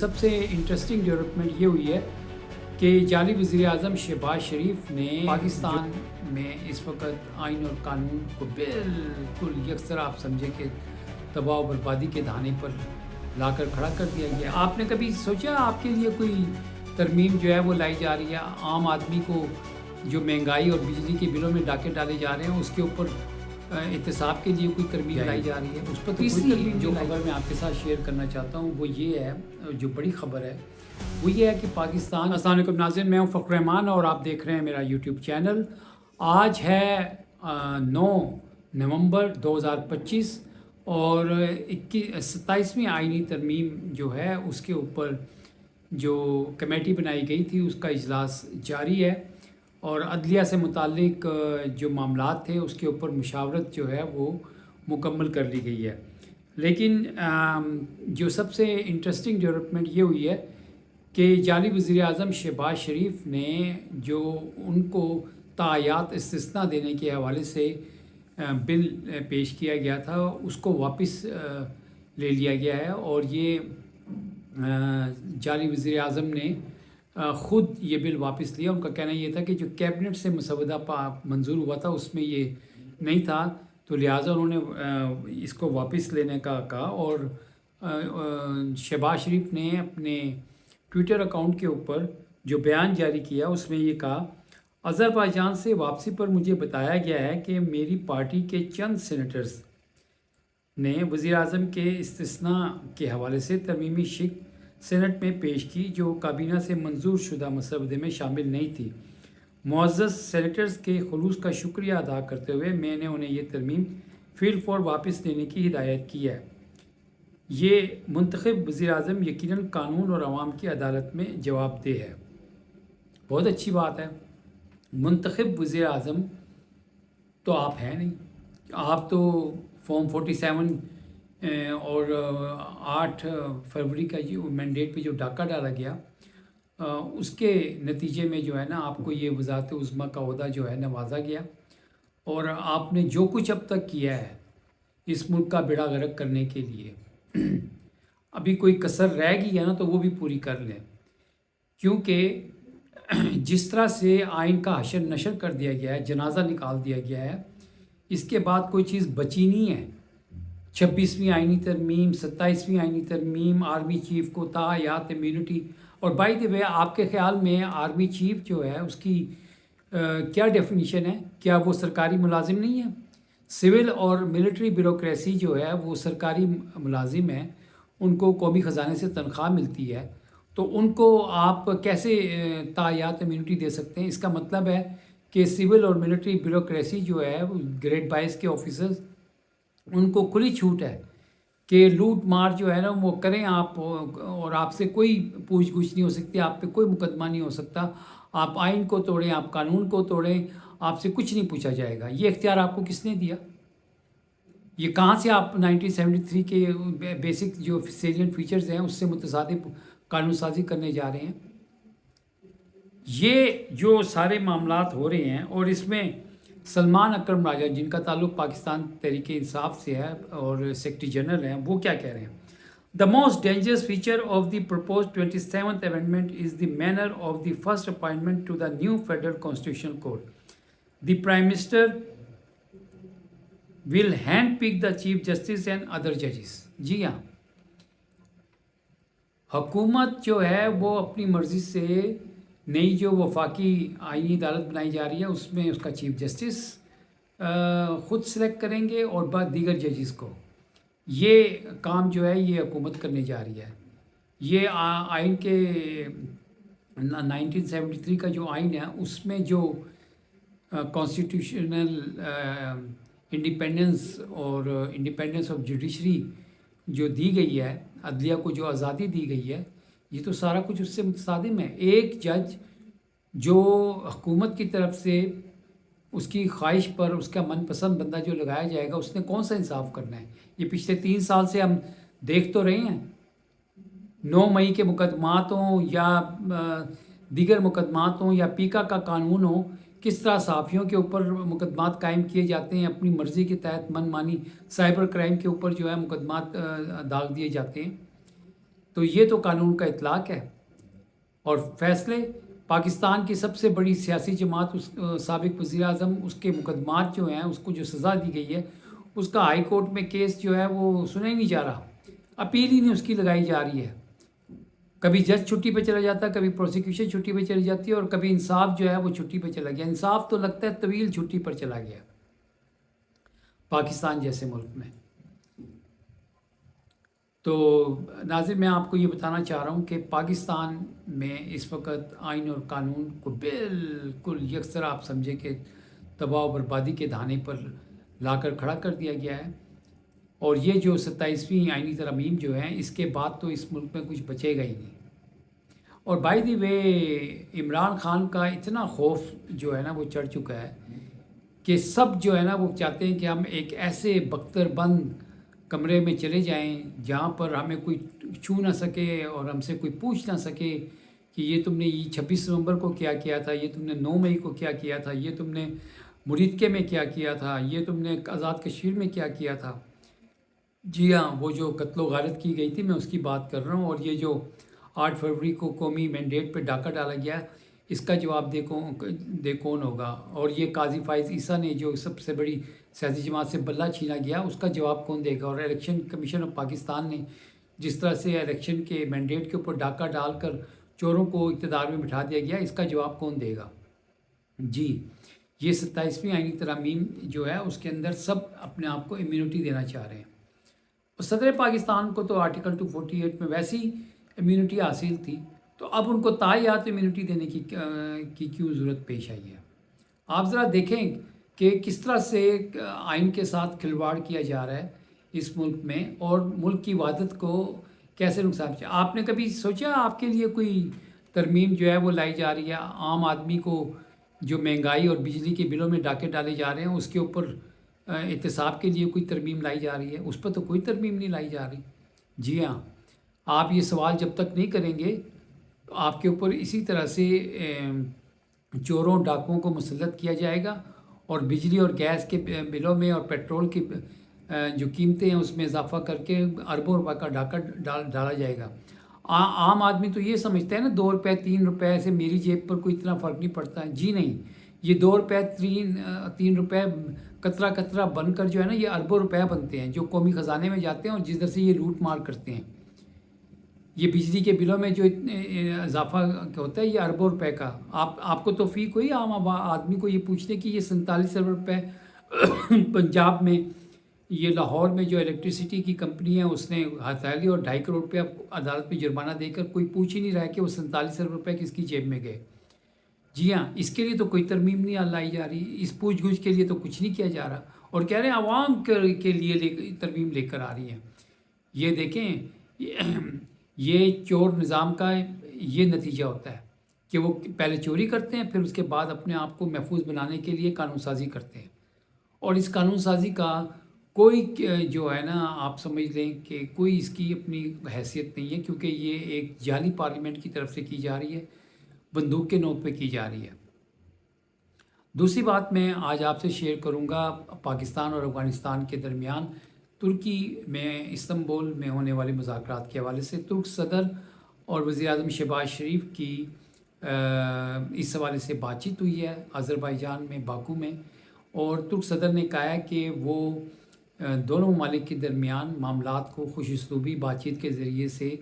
सबसे interesting development ये हुई है कि जाली वज़ीर-ए-आज़म शहबाज शरीफ ने पाकिस्तान में इस वक्त आइन और कानून को बिल्कुल यकसर आप समझे कि तबाह और बर्बादी के धाने पर लाकर खड़ा कर दिया गया। आपने कभी सोचा आपके लिए कोई तरमीम जो है वो लाई जा रही है? आम आदमी को जो महंगाई और बिजली के बिलों में डाके डाले जा रहे हैं उसके ऊपर एहतसाब के लिए कोई तरमीम लाई जा रही है। उस पर तीसरी जो खबर मैं आपके साथ शेयर करना चाहता हूँ वो ये है, जो बड़ी खबर है वो ये है कि पाकिस्तान। अस्सलाम वालेकुम नाज़रीन, मैं हूँ फ़ख्र रहमान और आप देख रहे हैं मेरा यूट्यूब चैनल। आज है 9 नवंबर 2025 और 27वीं आइनी तरमीम जो है उसके ऊपर जो कमेटी बनाई गई थी उसका इजलास जारी है और अदलिया से मुतालिक जो मामलात थे उसके ऊपर मुशावरत जो है वो मुकम्मल कर ली गई है। लेकिन जो सबसे इंटरेस्टिंग डेवलपमेंट ये हुई है कि जाली वज़ीर-ए-आज़म शहबाज शरीफ ने जो उनको तायात इस्तिस्ना देने के हवाले से बिल पेश किया गया था उसको वापस ले लिया गया है और ये जाली वज़ीर-ए-आज़म ने ख़ुद ये बिल वापस लिया। उनका कहना ये था कि जो कैबिनेट से मसवदा मंजूर हुआ था उसमें ये नहीं था, तो लिहाजा उन्होंने इसको वापस लेने का कहा। और शहबाज शरीफ ने अपने ट्विटर अकाउंट के ऊपर जो बयान जारी किया उसमें ये कहा, अज़रबैजान से वापसी पर मुझे बताया गया है कि मेरी पार्टी के चंद सेनेटर्स ने वज़ीर-ए-आज़म के इस्तिस्ना के हवाले से तरमीमी शिक सेनेट में पेश की जो काबीना से मंजूर शुदा मसवदे में शामिल नहीं थी। मुअज़्ज़ज़ सेनेटर्स के खुलूस का शुक्रिया अदा करते हुए मैंने उन्हें ये तरमीम फ़िल फौर वापस लेने की हिदायत की है। ये मुंतखब वज़ीर-ए-आज़म यकीनन कानून और अवाम की अदालत में जवाबदेह है। बहुत अच्छी बात है। मुंतखब वज़ीर-ए-आज़म तो आप हैं नहीं, आप तो फॉर्म 47 और 8 फरवरी का जो मैंडेट पे जो डाका डाला गया उसके नतीजे में जो है ना आपको ये वज़ारत उज़्मा का ओहदा जो है नवाजा गया और आपने जो कुछ अब तक किया है इस मुल्क का बेड़ा गर्क करने के लिए अभी कोई कसर रह गई है ना तो वो भी पूरी कर लें, क्योंकि जिस तरह से आइन का हशर नशर कर दिया गया है, जनाजा निकाल दिया गया है, इसके बाद कोई चीज़ बची नहीं है। 26वीं आइनी तरमीम, 27वीं आइनी तरमीम, आर्मी चीफ़ को तायात इम्यूनिटी। और बाय द वे आपके ख़्याल में आर्मी चीफ़ जो है उसकी क्या डेफिनीशन है? क्या वो सरकारी मुलाजिम नहीं है? सिविल और मिलिट्री ब्यूरोक्रेसी जो है वो सरकारी मुलाजिम है, उनको कौमी ख़जाने से तनख्वाह मिलती है, तो उनको आप कैसे तायात इम्यूनिटी दे सकते हैं? इसका मतलब है कि सिविल और मिलिट्री ब्यूरोक्रेसी जो है ग्रेड 22 के ऑफिसर्स, उनको खुली छूट है कि लूट मार जो है ना वो करें आप, और आपसे कोई पूछ गुछ नहीं हो सकती, आप पे कोई मुकदमा नहीं हो सकता। आप आइन को तोड़ें, आप कानून को तोड़ें, आपसे कुछ नहीं पूछा जाएगा। ये इख्तियार आपको किसने दिया? ये कहाँ से आप 1973 के बेसिक जो सेलिएंट फीचर्स हैं उससे मुतसादिफ कानून साजी करने जा रहे हैं? ये जो सारे मामलात हो रहे हैं और इसमें सलमान अकरम राजा जिनका ताल्लुक़ पाकिस्तान तहरीक इंसाफ से है और सेक्रेटरी जनरल हैं, वो क्या कह रहे हैं? The most dangerous feature of the proposed 27th amendment is the manner of the first appointment to the new federal constitutional court. The prime minister will hand pick the chief justice and other जजेस। जी हाँ, हुकूमत जो है वो अपनी मर्ज़ी से नई जो वफाकी आइनी अदालत बनाई जा रही है उसमें उसका चीफ जस्टिस ख़ुद सेलेक्ट करेंगे और बाद दीगर जजेस को। ये काम जो है ये हुकूमत करने जा रही है। ये आइन के 1973 का जो आइन है उसमें जो कॉन्स्टिट्यूशनल इंडिपेंडेंस और इंडिपेंडेंस ऑफ जुडिशरी जो दी गई है, अदलिया को जो आज़ादी दी गई है, ये तो सारा कुछ उससे मुतसादिम है। एक जज जो हुकूमत की तरफ से उसकी ख्वाहिश पर उसका मनपसंद बंदा जो लगाया जाएगा उसने कौन सा इंसाफ करना है? ये पिछले 3 साल से हम देख तो रहे हैं। 9 मई के मुकदमात हों या दीगर मुकदमात हों या पीका का कानून हो, किस तरह सहाफ़ियों के ऊपर मुकदमात कायम किए जाते हैं, अपनी मर्ज़ी के तहत मनमानी साइबर क्राइम के ऊपर जो है मुकदमात दाग दिए जाते हैं। तो ये तो कानून का इतलाक़ है। और फैसले पाकिस्तान की सबसे बड़ी सियासी जमात उस साबिक़ वज़ीर-ए-आज़म उसके मुकदमात जो हैं उसको जो सज़ा दी गई है उसका हाई कोर्ट में केस जो है वो सुना ही नहीं जा रहा, अपील ही नहीं उसकी लगाई जा रही है। कभी जज छुट्टी पे चला जाता है, कभी प्रोसिक्यूशन छुट्टी पे चली जाती है और कभी इंसाफ जो है वो छुट्टी पे चला गया। इंसाफ तो लगता है तवील छुट्टी पर चला गया पाकिस्तान जैसे मुल्क में। तो नाज़रीन, मैं आपको ये बताना चाह रहा हूँ कि पाकिस्तान में इस वक्त आइन और कानून को बिल्कुल यकसरा आप समझे कि तबाह और बर्बादी के धाने पर लाकर खड़ा कर दिया गया है। और ये जो 27वीं आइनी तरमीम जो है इसके बाद तो इस मुल्क में कुछ बचेगा ही नहीं। और by the way Imran Khan का इतना खौफ जो है ना वो चढ़ चुका है कि सब जो है ना वो चाहते हैं कि हम एक ऐसे बख्तर बंद कमरे में चले जाएं जहां पर हमें कोई छू ना सके और हमसे कोई पूछ ना सके कि ये तुमने ये 26 नवंबर को क्या किया था, ये तुमने 9 मई को क्या किया था, ये तुमने मुरीदके में क्या किया था, ये तुमने आज़ाद कश्मीर में क्या किया था। जी हाँ, वो जो कत्ल गारत की गई थी मैं उसकी बात कर रहा हूँ। और ये जो 8 फरवरी को कौमी मैंडेट पे डाका डाला गया, इसका जवाब दे कौन होगा। और ये काजी फाइज ईसा ने जो सबसे बड़ी सियासी जमात से बल्ला छीना गया, उसका जवाब कौन देगा। और इलेक्शन कमीशन ऑफ पाकिस्तान ने जिस तरह से इलेक्शन के मैंडेट के ऊपर डाका डालकर चोरों को इक़्तिदार में बिठा दिया गया, इसका जवाब कौन देगा। जी, ये 27वीं आइनी तरमीम जो है उसके अंदर सब अपने आप को इम्यूनिटी देना चाह रहे हैं। और सदर पाकिस्तान को तो आर्टिकल 248 में वैसी इम्यूनिटी हासिल थी, तो अब उनको तायात इम्यूनिटी देने की क्यों ज़रूरत पेश आई है। आप ज़रा देखें कि किस तरह से आइन के साथ खिलवाड़ किया जा रहा है इस मुल्क में और मुल्क की वहादत को कैसे नुकसान पहुंचा। आपने कभी सोचा आपके लिए कोई तरमीम जो है वो लाई जा रही है, आम आदमी को जो महंगाई और बिजली के बिलों में डाके डाले जा रहे हैं उसके ऊपर एहतसाब के लिए कोई तरमीम लाई जा रही है, उस पर तो कोई तरमीम नहीं लाई जा रही। जी हाँ, आप ये सवाल जब तक नहीं करेंगे तो आपके ऊपर इसी तरह से चोरों डाकुओं को मुसल्लत किया जाएगा और बिजली और गैस के बिलों में और पेट्रोल की जो कीमतें हैं उसमें इजाफा करके अरबों रुपए का डाका डाला जाएगा। आम आदमी तो ये समझता है ना 2 रुपये 3 रुपये से मेरी जेब पर कोई इतना फ़र्क नहीं पड़ता है। जी नहीं, ये 2 रुपये 3 रुपये कतरा कतरा बनकर जो है ना ये अरबों रुपए बनते हैं जो कौमी ख़जाने में जाते हैं और जिस तरह से ये लूट मार करते हैं। ये बिजली के बिलों में जो इजाफा होता है ये अरबों रुपए का। आपको तौफीक हुई आम आदमी को ये पूछने की ये 47 अरब रुपये पंजाब में ये लाहौर में जो इलेक्ट्रिसिटी की कंपनी है उसने हथैली और 2.5 करोड़ रुपया अदालत में जुर्माना देकर कोई पूछ ही नहीं रहा है कि वो 47 अरब रुपये किसकी जेब में गए। जी हाँ, इसके लिए तो कोई तरमीम नहीं लाई जा रही, इस पूछ गूछ के लिए तो कुछ नहीं किया जा रहा और कह रहे हैं आवाम के लिए तरमीम लेकर आ रही है। ये देखें ये चोर निज़ाम का ये नतीजा होता है कि वो पहले चोरी करते हैं फिर उसके बाद अपने आप को महफूज बनाने के लिए कानून साजी करते हैं। और इस कानून साजी का कोई जो है ना आप समझ लें कि कोई इसकी अपनी हैसियत नहीं है क्योंकि ये एक जाली पार्लियामेंट की तरफ से की जा रही है, बंदूक के नोक पे की जा रही है। दूसरी बात मैं आज आपसे शेयर करूंगा पाकिस्तान और अफ़गानिस्तान के दरमियान तुर्की में इस्तांबुल में होने वाले मुज़ाकरात के हवाले से। तुर्क सदर और वज़ीर-ए-आज़म शहबाज शरीफ की इस हवाले से बातचीत हुई है अज़रबैजान में बाकू में। और तुर्क सदर ने कहा है कि वो दोनों ममालिक के दरमियान मामलात को खुश उसलूबी बातचीत के ज़रिए से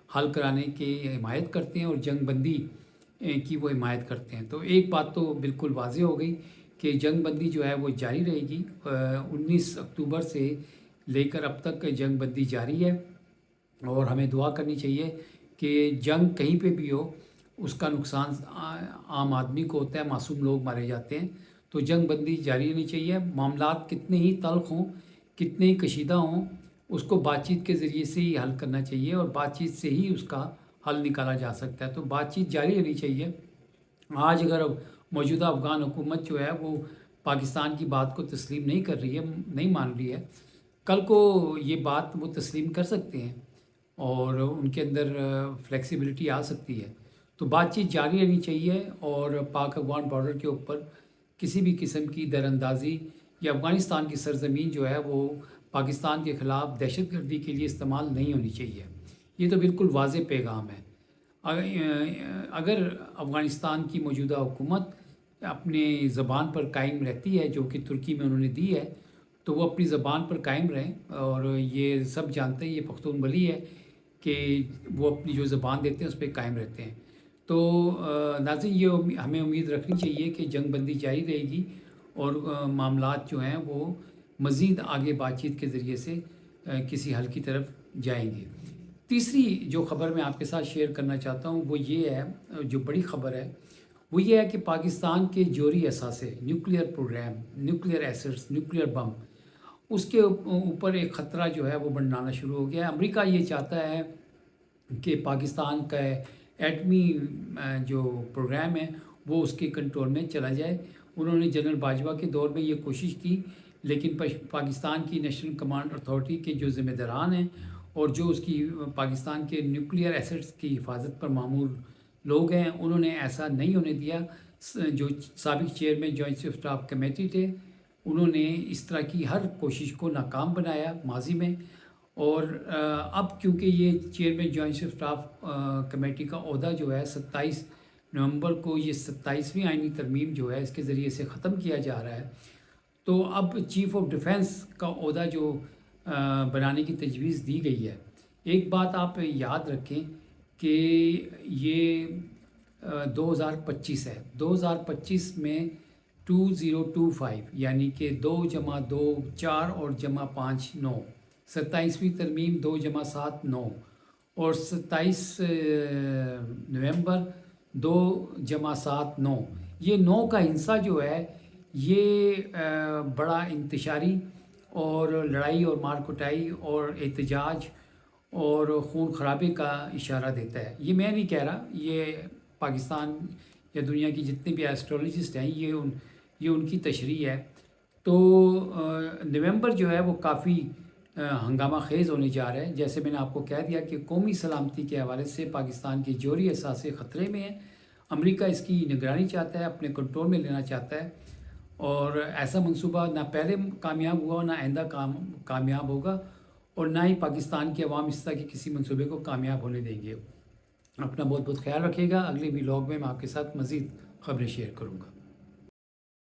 हल कराने की हिमायत करते हैं और जंग बंदी की वो हिमायत करते हैं। तो एक बात तो बिल्कुल वाज़ेह हो गई कि जंग बंदी जो है वो जारी रहेगी। 19 अक्टूबर से लेकर अब तक जंग बंदी जारी है और हमें दुआ करनी चाहिए कि जंग कहीं पे भी हो उसका नुकसान आम आदमी को होता है, मासूम लोग मारे जाते हैं। तो जंग बंदी जारी रहनी चाहिए। मामलात कितने ही तल्ख हों, कितने ही कशीदा हों, उसको बातचीत के ज़रिए से ही हल करना चाहिए और बातचीत से ही उसका हल निकाला जा सकता है। तो बातचीत जारी रहनी चाहिए। आज अगर मौजूदा अफ़गान हुकूमत जो है वो पाकिस्तान की बात को तस्लीम नहीं कर रही है, नहीं मान रही है, कल को ये बात वो तस्लीम कर सकते हैं और उनके अंदर फ्लेक्सिबिलिटी आ सकती है। तो बातचीत जारी रहनी चाहिए और पाक अफ़गान बॉर्डर के ऊपर किसी भी किस्म की दरअंदाज़ी या अफ़गानिस्तान की सरज़मीन जो है वो पाकिस्तान के ख़िलाफ़ दहशतगर्दी के लिए इस्तेमाल नहीं होनी चाहिए। یہ تو بالکل واضح پیغام ہے۔ اگر افغانستان کی موجودہ حکومت اپنے زبان پر قائم رہتی ہے جو کہ ترکی میں انہوں نے دی ہے، تو وہ اپنی زبان پر قائم رہیں، اور یہ سب جانتے ہیں، یہ پختون بلی ہے کہ وہ اپنی جو زبان دیتے ہیں اس پہ قائم رہتے ہیں۔ تو ناظرین، یہ ہمیں امید رکھنی چاہیے کہ جنگ بندی جاری رہے گی اور معاملات جو ہیں وہ مزید آگے بات چیت کے ذریعے سے کسی حل کی طرف جائیں گے۔ تیسری جو خبر میں آپ کے ساتھ شیئر کرنا چاہتا ہوں وہ یہ ہے، جو بڑی خبر ہے وہ یہ ہے کہ پاکستان کے جوہری اثاثے، nuclear programme, nuclear assets, nuclear bomb, اس کے اوپر ایک خطرہ جو ہے وہ بنانا شروع ہو گیا ہے۔ امریکہ یہ چاہتا ہے کہ پاکستان کا ایٹمی جو پروگرام ہے وہ اس کے کنٹرول میں چلا جائے۔ انہوں نے جنرل باجوہ کے دور میں یہ کوشش کی، لیکن پاکستان کی نیشنل کمانڈ اتھارٹی کے جو ذمہ داران ہیں اور جو اس کی پاکستان کے نیوکلیئر ایسٹس کی حفاظت پر معمول لوگ ہیں، انہوں نے ایسا نہیں ہونے دیا۔ جو سابق chairman joint chief staff committee تھے، انہوں نے اس طرح کی ہر کوشش کو ناکام بنایا ماضی میں، اور اب کیونکہ یہ chairman joint chief staff committee کا عہدہ جو ہے 27 نومبر کو یہ 27ویں آئینی ترمیم جو ہے اس کے ذریعے سے ختم کیا جا رہا ہے، تو اب چیف آف ڈیفنس کا عہدہ جو بنانے کی تجویز دی گئی ہے۔ ایک بات آپ یاد رکھیں کہ یہ 2025 ہے، 2025 میں 2025 یعنی کہ 2 + 2 4 اور + 5 9، 27ویں ترمیم 2 + 7 9، اور 27 نومبر 2 + 7 9، یہ 9 کا ہندسہ جو ہے یہ بڑا انتشاری اور لڑائی اور مار کٹائی اور احتجاج اور خون خرابے کا اشارہ دیتا ہے۔ یہ میں نہیں کہہ رہا، یہ پاکستان یا دنیا کی جتنے بھی ایسٹرولوجسٹ ہیں یہ ان کی تشریح ہے۔ تو نومبر جو ہے وہ کافی ہنگامہ خیز ہونے جا رہا ہے۔ جیسے میں نے آپ کو کہہ دیا کہ قومی سلامتی کے حوالے سے پاکستان کے جوہری اثاثے خطرے میں ہیں۔ امریکہ اس کی نگرانی چاہتا ہے، اپنے کنٹرول میں لینا چاہتا ہے، اور ایسا منصوبہ نہ پہلے کامیاب ہوا نہ آئندہ کامیاب ہوگا، اور نہ ہی پاکستان کی عوام اس طرح کے کسی منصوبے کو کامیاب ہونے دیں گے۔ اپنا بہت بہت خیال رکھیے گا۔ اگلے ولاگ میں آپ کے ساتھ مزید خبریں شیئر کروں گا۔